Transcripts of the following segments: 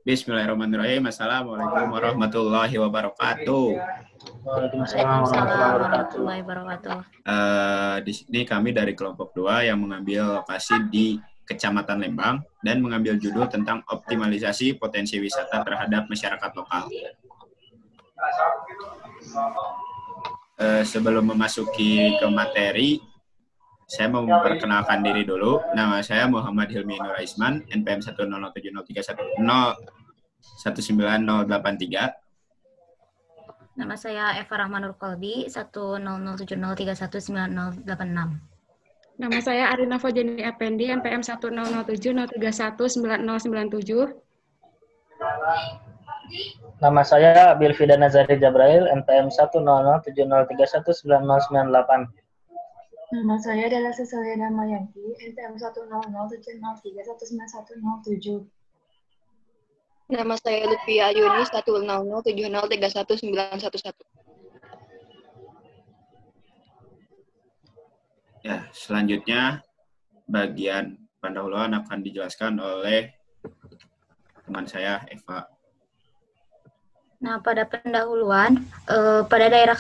Bismillahirrahmanirrahim. Assalamualaikum warahmatullahi wabarakatuh. Waalaikumsalam warahmatullahi wabarakatuh. Di sini kami dari kelompok 2 yang mengambil lokasi di Kecamatan Lembang dan mengambil judul tentang optimalisasi potensi wisata terhadap masyarakat lokal. Sebelum memasuki ke materi, saya mau memperkenalkan diri dulu. Nama saya Muhammad Hilmi Nur Aisman, NPM 1070310190083. Nama saya Eva Rahmanur Kolbi, 10070319086. Nama saya Arina Fojeni Effendi, NPM 10070319097. Nama saya Bilfida Nazari Jabrail, NPM 10070319098. Nama saya adalah Cecilia Mayanti, NPM 1007030319107. Nama saya Lutfia Ayuni, 1007070319111. Ya, selanjutnya bagian pendahuluan akan dijelaskan oleh teman saya, Eva. Nah, pada pendahuluan, pada daerah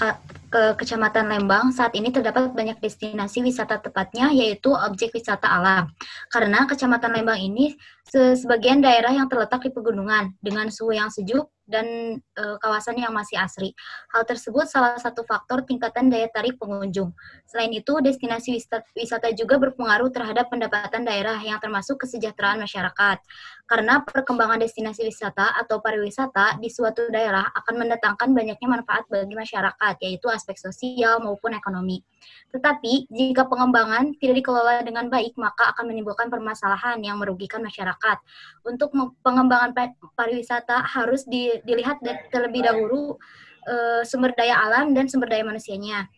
Kecamatan Lembang saat ini terdapat banyak destinasi wisata, tepatnya yaitu objek wisata alam. Karena Kecamatan Lembang ini sebagian daerah yang terletak di pegunungan dengan suhu yang sejuk dan kawasan yang masih asri. Hal tersebut salah satu faktor tingkatan daya tarik pengunjung. Selain itu, destinasi wisata juga berpengaruh terhadap pendapatan daerah yang termasuk kesejahteraan masyarakat. Karena perkembangan destinasi wisata atau pariwisata di suatu daerah akan mendatangkan banyaknya manfaat bagi masyarakat, yaitu aspek sosial maupun ekonomi. Tetapi, jika pengembangan tidak dikelola dengan baik, maka akan menimbulkan permasalahan yang merugikan masyarakat. Untuk pengembangan pariwisata harus dilihat terlebih dahulu sumber daya alam dan sumber daya manusianya.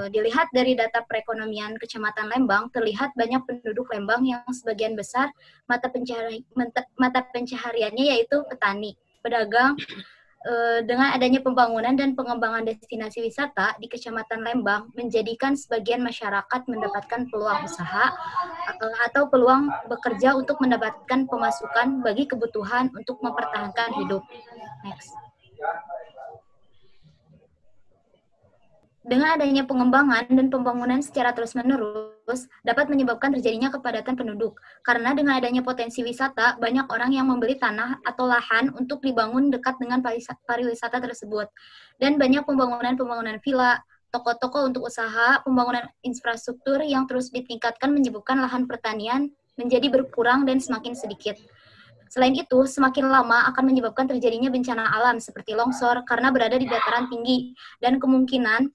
Dilihat dari data perekonomian Kecamatan Lembang, terlihat banyak penduduk Lembang yang sebagian besar mata pencahariannya yaitu petani, pedagang. Dengan adanya pembangunan dan pengembangan destinasi wisata di Kecamatan Lembang menjadikan sebagian masyarakat mendapatkan peluang usaha atau peluang bekerja untuk mendapatkan pemasukan bagi kebutuhan untuk mempertahankan hidup. Next. Dengan adanya pengembangan dan pembangunan secara terus-menerus dapat menyebabkan terjadinya kepadatan penduduk. Karena dengan adanya potensi wisata, banyak orang yang membeli tanah atau lahan untuk dibangun dekat dengan pariwisata tersebut. Dan banyak pembangunan villa, toko-toko untuk usaha, pembangunan infrastruktur yang terus ditingkatkan menyebabkan lahan pertanian menjadi berkurang dan semakin sedikit. Selain itu, semakin lama akan menyebabkan terjadinya bencana alam seperti longsor karena berada di dataran tinggi dan kemungkinan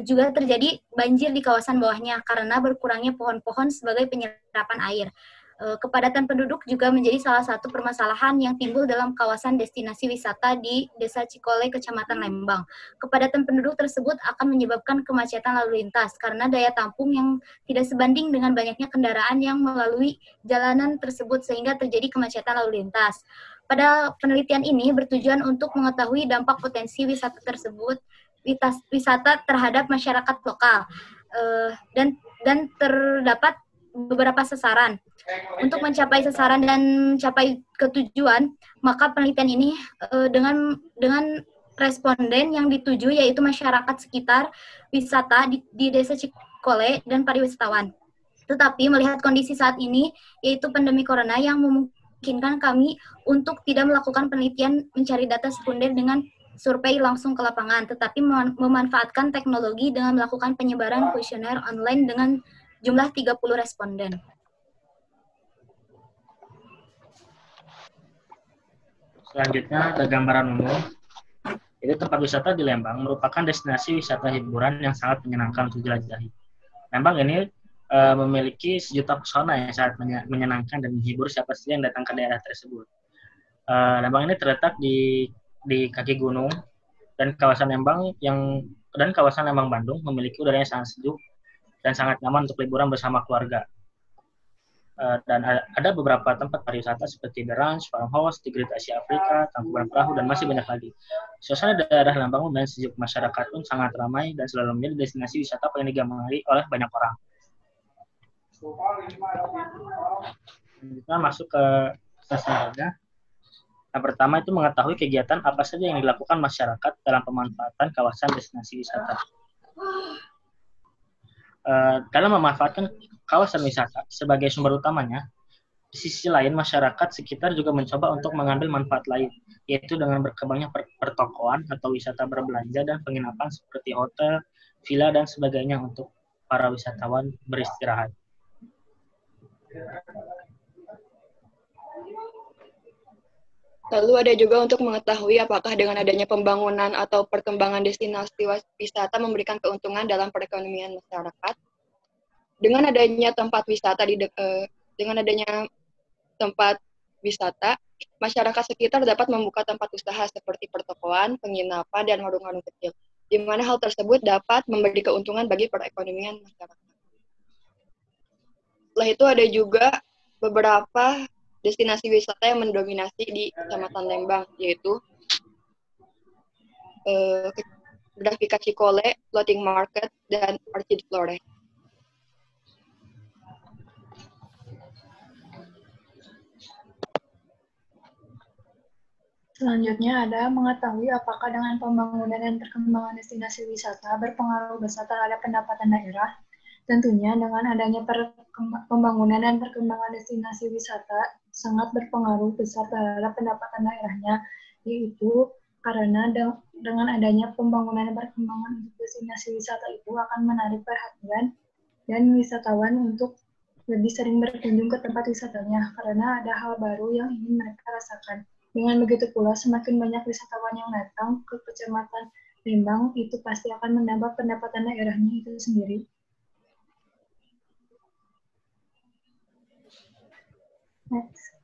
juga terjadi banjir di kawasan bawahnya karena berkurangnya pohon-pohon sebagai penyerapan air. Kepadatan penduduk juga menjadi salah satu permasalahan yang timbul dalam kawasan destinasi wisata di Desa Cikole, Kecamatan Lembang. Kepadatan penduduk tersebut akan menyebabkan kemacetan lalu lintas karena daya tampung yang tidak sebanding dengan banyaknya kendaraan yang melalui jalanan tersebut sehingga terjadi kemacetan lalu lintas. Pada penelitian ini bertujuan untuk mengetahui dampak potensi wisata tersebut wisata terhadap masyarakat lokal dan terdapat beberapa sasaran. Untuk mencapai sasaran dan mencapai ketujuan, maka penelitian ini dengan responden yang dituju yaitu masyarakat sekitar wisata di Desa Cikole dan pariwisatawan. Tetapi melihat kondisi saat ini yaitu pandemi corona yang memungkinkan kami untuk tidak melakukan penelitian mencari data sekunder dengan survei langsung ke lapangan, tetapi memanfaatkan teknologi dengan melakukan penyebaran kuesioner online dengan jumlah 30 responden. Selanjutnya ada gambaran umum. Jadi tempat wisata di Lembang merupakan destinasi wisata hiburan yang sangat menyenangkan untuk dijelajahi. Lembang ini memiliki sejuta pesona yang sangat menyenangkan dan menghibur siapa saja yang datang ke daerah tersebut. Lembang ini terletak di kaki gunung dan kawasan Lembang Bandung memiliki udara yang sangat sejuk dan sangat nyaman untuk liburan bersama keluarga. Dan ada beberapa tempat pariwisata seperti The Ranch, Farmhouse, di Great Asia Afrika, Tangkuban Perahu, dan masih banyak lagi. Suasana daerah Lembang dan sejuk masyarakat pun sangat ramai dan selalu menjadi destinasi wisata paling digemari oleh banyak orang. Kita masuk ke sasarannya. Yang pertama itu mengetahui kegiatan apa saja yang dilakukan masyarakat dalam pemanfaatan kawasan destinasi wisata. Dalam memanfaatkan kawasan wisata sebagai sumber utamanya, di sisi lain masyarakat sekitar juga mencoba untuk mengambil manfaat lain, yaitu dengan berkembangnya pertokoan atau wisata berbelanja dan penginapan seperti hotel, villa, dan sebagainya untuk para wisatawan beristirahat. Lalu ada juga untuk mengetahui apakah dengan adanya pembangunan atau perkembangan destinasi wisata memberikan keuntungan dalam perekonomian masyarakat. Dengan adanya tempat wisata masyarakat sekitar dapat membuka tempat usaha seperti pertokoan, penginapan, dan warung-warung kecil, di mana hal tersebut dapat memberi keuntungan bagi perekonomian masyarakat. Setelah itu ada juga beberapa destinasi wisata yang mendominasi di Kecamatan Lembang, yaitu Grafika Cikole, Floating Market, dan Orchid Flores. Selanjutnya ada mengetahui apakah dengan pembangunan dan perkembangan destinasi wisata berpengaruh besar terhadap pendapatan daerah. Tentunya dengan adanya pembangunan dan perkembangan destinasi wisata sangat berpengaruh besar terhadap pendapatan daerahnya, yaitu karena dengan adanya pembangunan dan perkembangan untuk destinasi wisata itu akan menarik perhatian dan wisatawan untuk lebih sering berkunjung ke tempat wisatanya karena ada hal baru yang ingin mereka rasakan. Dengan begitu pula, semakin banyak wisatawan yang datang ke Kecamatan Lembang, itu pasti akan menambah pendapatan daerahnya itu sendiri. Next.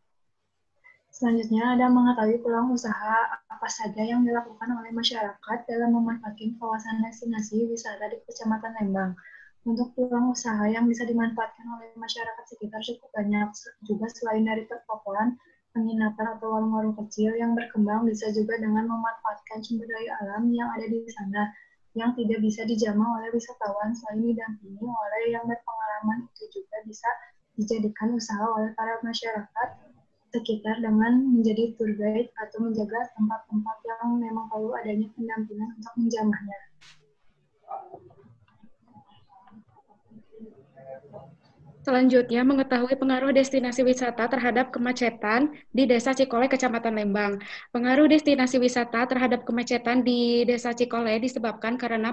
Selanjutnya ada mengetahui peluang usaha apa saja yang dilakukan oleh masyarakat dalam memanfaatkan kawasan destinasi wisata di Kecamatan Lembang. Untuk peluang usaha yang bisa dimanfaatkan oleh masyarakat sekitar cukup banyak, juga selain dari pertokoan, penginapan atau warung-warung kecil yang berkembang bisa juga dengan memanfaatkan sumber daya alam yang ada di sana yang tidak bisa dijamah oleh wisatawan. Selain didampingi oleh yang berpengalaman, itu juga bisa dijadikan usaha oleh para masyarakat sekitar dengan menjadi tour guide atau menjaga tempat-tempat yang memang perlu adanya pendampingan untuk menjamahnya. Selanjutnya, mengetahui pengaruh destinasi wisata terhadap kemacetan di Desa Cikole, Kecamatan Lembang. Pengaruh destinasi wisata terhadap kemacetan di Desa Cikole disebabkan karena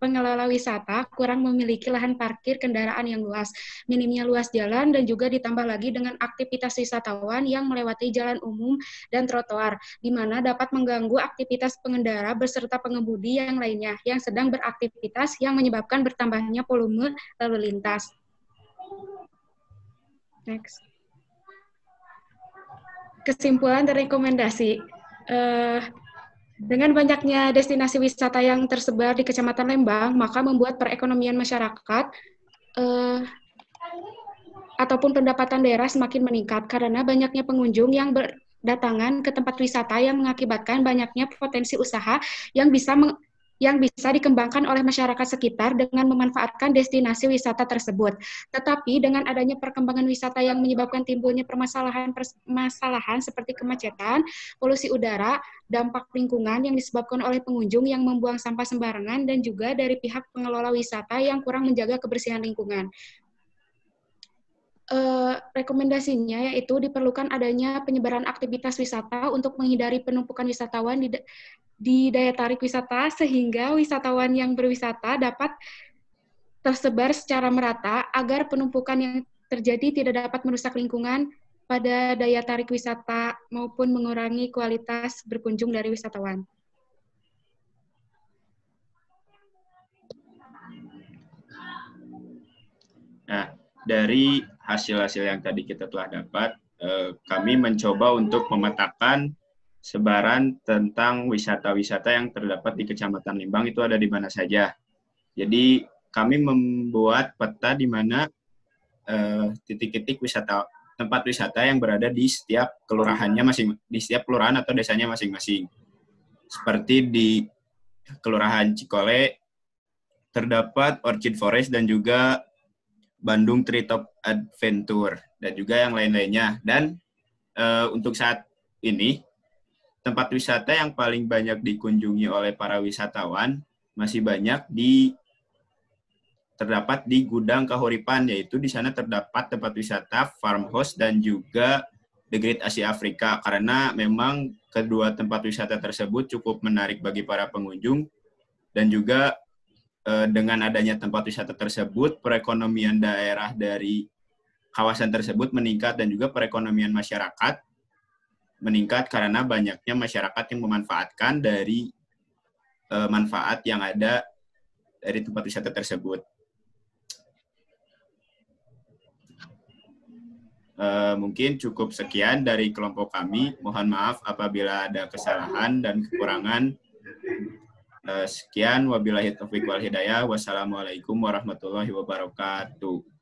pengelola wisata kurang memiliki lahan parkir kendaraan yang luas, minimnya luas jalan, dan juga ditambah lagi dengan aktivitas wisatawan yang melewati jalan umum dan trotoar, di mana dapat mengganggu aktivitas pengendara beserta pengemudi yang lainnya yang sedang beraktivitas yang menyebabkan bertambahnya volume lalu lintas. Next. Kesimpulan dan rekomendasi. Dengan banyaknya destinasi wisata yang tersebar di Kecamatan Lembang, maka membuat perekonomian masyarakat ataupun pendapatan daerah semakin meningkat karena banyaknya pengunjung yang berdatangan ke tempat wisata yang mengakibatkan banyaknya potensi usaha yang bisa dikembangkan oleh masyarakat sekitar dengan memanfaatkan destinasi wisata tersebut. Tetapi dengan adanya perkembangan wisata yang menyebabkan timbulnya permasalahan seperti kemacetan, polusi udara, dampak lingkungan yang disebabkan oleh pengunjung yang membuang sampah sembarangan, dan juga dari pihak pengelola wisata yang kurang menjaga kebersihan lingkungan. Rekomendasinya yaitu diperlukan adanya penyebaran aktivitas wisata untuk menghindari penumpukan wisatawan di daya tarik wisata sehingga wisatawan yang berwisata dapat tersebar secara merata agar penumpukan yang terjadi tidak dapat merusak lingkungan pada daya tarik wisata maupun mengurangi kualitas berkunjung dari wisatawan. Nah, dari hasil-hasil yang tadi kita telah dapat, kami mencoba untuk memetakan sebaran tentang wisata-wisata yang terdapat di Kecamatan Lembang itu ada di mana saja. Jadi kami membuat peta di mana titik-titik tempat wisata yang berada di setiap kelurahannya di setiap kelurahan atau desanya masing-masing. Seperti di Kelurahan Cikole terdapat Orchid Forest dan juga Bandung Treetop Adventure dan juga yang lain-lainnya. Dan untuk saat ini, tempat wisata yang paling banyak dikunjungi oleh para wisatawan masih banyak terdapat di Gudang Kahuripan, yaitu di sana terdapat tempat wisata farmhouse dan juga The Great Asia Afrika, karena memang kedua tempat wisata tersebut cukup menarik bagi para pengunjung, dan juga dengan adanya tempat wisata tersebut, perekonomian daerah dari kawasan tersebut meningkat, dan juga perekonomian masyarakat meningkat karena banyaknya masyarakat yang memanfaatkan dari manfaat yang ada dari tempat wisata tersebut. Mungkin cukup sekian dari kelompok kami. Mohon maaf apabila ada kesalahan dan kekurangan. Sekian, wabillahi taufiq wal hidayah. Wassalamualaikum warahmatullahi wabarakatuh.